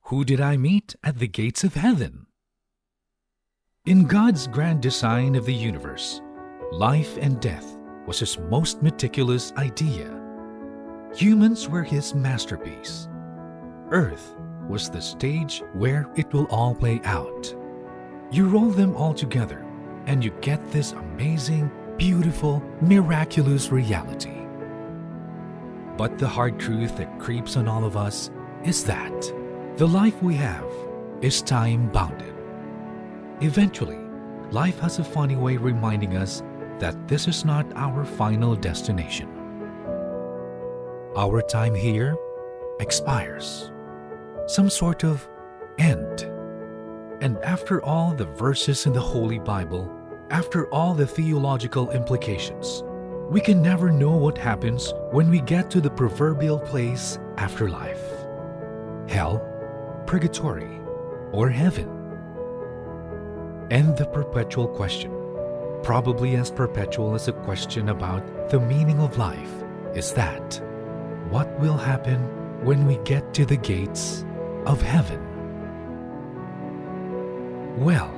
Who did I meet at the gates of heaven? In God's grand design of the universe, life and death was His most meticulous idea. Humans were His masterpiece. Earth was the stage where it will all play out. You roll them all together and you get this amazing, beautiful, miraculous reality. But the hard truth that creeps on all of us is that the life we have is time-bounded. Eventually, life has a funny way reminding us that this is not our final destination. Our time here expires, some sort of end. And after all the verses in the Holy Bible, after all the theological implications, we can never know what happens when we get to the proverbial place after life. Hell, Purgatory, or heaven. And the perpetual question, probably as perpetual as a question about the meaning of life, is that what will happen when we get to the gates of heaven? Well,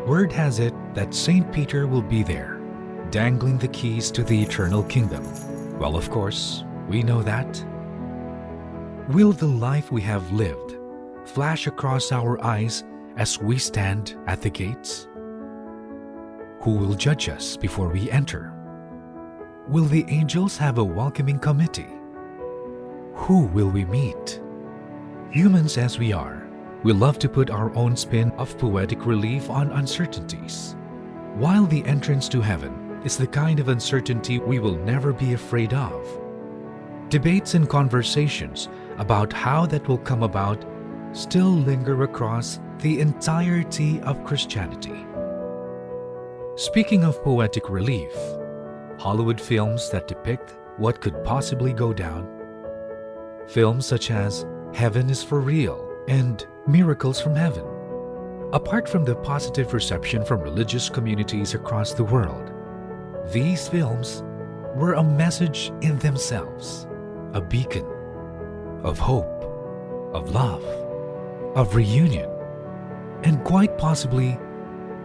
word has it that St. Peter will be there, dangling the keys to the eternal kingdom. Well, of course, we know that. Will the life we have lived flash across our eyes as we stand at the gates? Who will judge us before we enter? Will the angels have a welcoming committee? Who will we meet? Humans as we are, we love to put our own spin of poetic relief on uncertainties. While the entrance to heaven is the kind of uncertainty we will never be afraid of. Debates and conversations about how that will come about still linger across the entirety of Christianity. Speaking of poetic relief, Hollywood films that depict what could possibly go down, films such as Heaven is for Real and Miracles from Heaven, apart from the positive reception from religious communities across the world, these films were a message in themselves, a beacon of hope, of love, of reunion, and quite possibly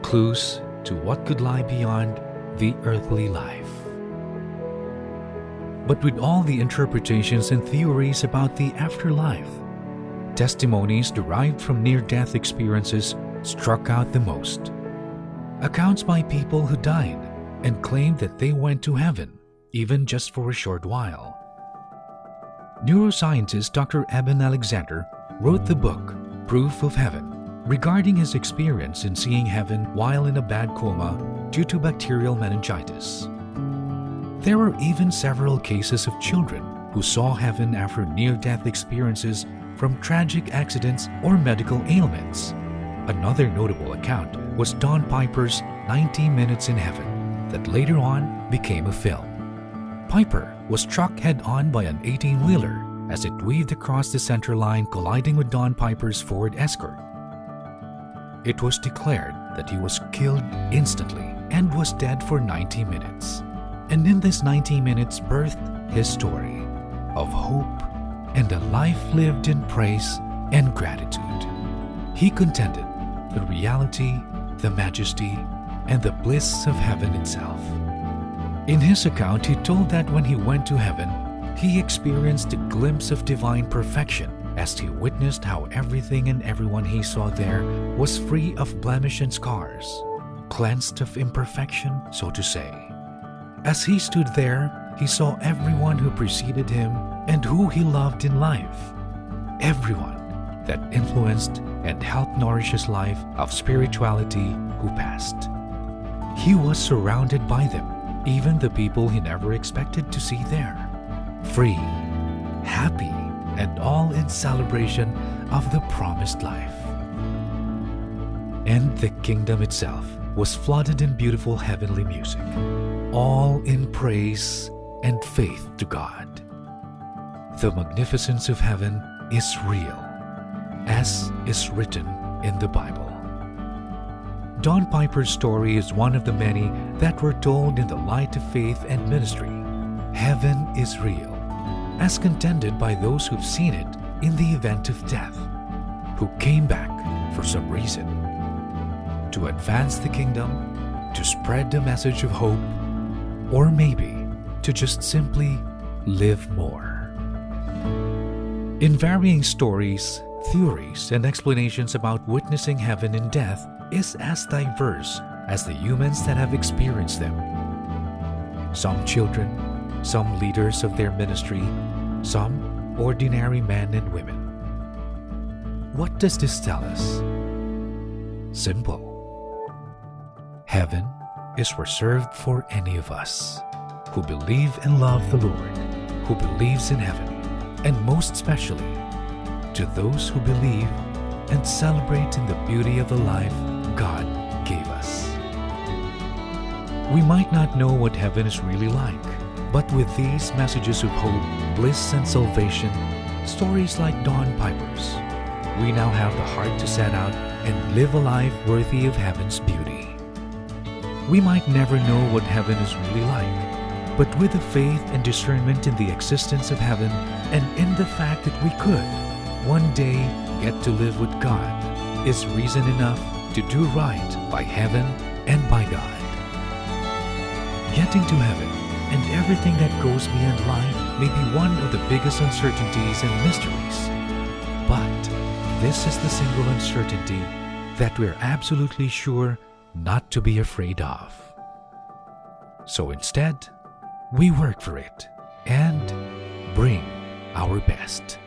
clues to what could lie beyond the earthly life. But with all the interpretations and theories about the afterlife, testimonies derived from near-death experiences struck out the most. Accounts by people who died and claimed that they went to heaven, even just for a short while. Neuroscientist Dr. Eben Alexander wrote the book Proof of Heaven, regarding his experience in seeing heaven while in a bad coma due to bacterial meningitis. There were even several cases of children who saw heaven after near-death experiences from tragic accidents or medical ailments. Another notable account was Don Piper's 90 Minutes in Heaven that later on became a film. Piper was struck head-on by an 18-wheeler as it weaved across the center line, colliding with Don Piper's Ford Escort. It was declared that he was killed instantly and was dead for 90 minutes. And in this 90 minutes birthed his story of hope and a life lived in praise and gratitude. He contended the reality, the majesty, and the bliss of heaven itself. In his account, he told that when he went to heaven, he experienced a glimpse of divine perfection as he witnessed how everything and everyone he saw there was free of blemish and scars, cleansed of imperfection, so to say. As he stood there, he saw everyone who preceded him and who he loved in life, everyone that influenced and helped nourish his life of spirituality who passed. He was surrounded by them, even the people he never expected to see there, free, happy, and all in celebration of the promised life. And the kingdom itself was flooded in beautiful heavenly music, all in praise and faith to God. The magnificence of heaven is real, as is written in the Bible. Don Piper's story is one of the many that were told in the light of faith and ministry. Heaven is real, as contended by those who've seen it in the event of death. who came back for some reason to advance the kingdom, to spread the message of hope, or maybe to just simply live more. In varying stories, theories, and explanations about witnessing heaven and death is as diverse as the humans that have experienced them. Some children, some leaders of their ministry, some ordinary men and women. What does this tell us? Simple. Heaven is reserved for any of us who believe and love the Lord, who believes in heaven, and most especially to those who believe and celebrate in the beauty of the life God gave us. We might not know what heaven is really like, but with these messages of hope, bliss, and salvation, stories like Dawn Piper's, we now have the heart to set out and live a life worthy of heaven's beauty. We might never know what heaven is really like, but with the faith and discernment in the existence of heaven and in the fact that we could one day get to live with God is reason enough to do right by heaven and by God. Getting to heaven and everything that goes beyond life may be one of the biggest uncertainties and mysteries, but this is the single uncertainty that we're absolutely sure not to be afraid of. So instead, we work for it and bring our best.